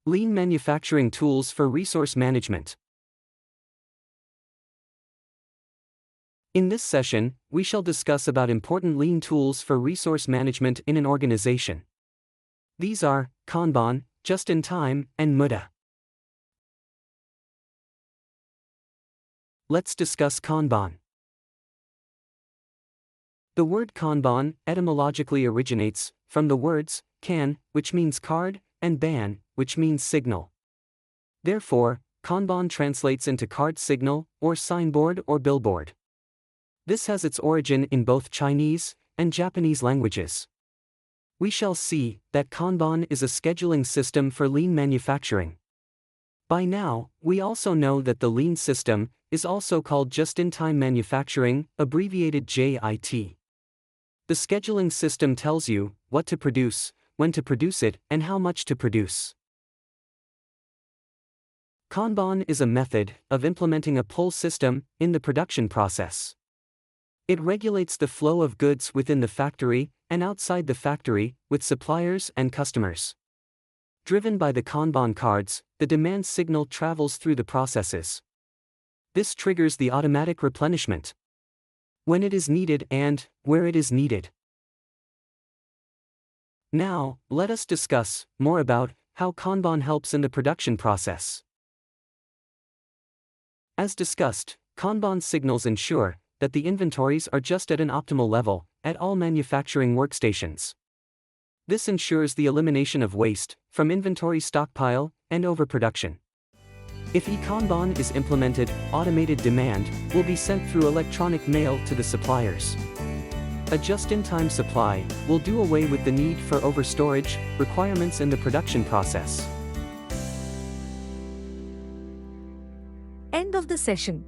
Lean manufacturing tools for resource management. In this session, we shall discuss about important lean tools for resource management in an organization. These are Kanban, just-in-time, and Muda. Let's discuss Kanban. The word Kanban etymologically originates from the words kan, which means card, and ban, which means signal. Therefore, Kanban translates into card signal, or signboard or billboard. This has its origin in both Chinese and Japanese languages. We shall see that Kanban is a scheduling system for lean manufacturing. By now, we also know that the lean system is also called just-in-time manufacturing, abbreviated JIT. The scheduling system tells you what to produce, when to produce it, and how much to produce. Kanban is a method of implementing a pull system in the production process. It regulates the flow of goods within the factory and outside the factory with suppliers and customers. Driven by the Kanban cards, the demand signal travels through the processes. This triggers the automatic replenishment when it is needed and where it is needed. Now, let us discuss more about how Kanban helps in the production process. As discussed, Kanban signals ensure that the inventories are just at an optimal level at all manufacturing workstations. This ensures the elimination of waste from inventory stockpile and overproduction. If Kanban is implemented, automated demand will be sent through electronic mail to the suppliers. A just-in-time supply will do away with the need for overstorage requirements in the production process. End of the session.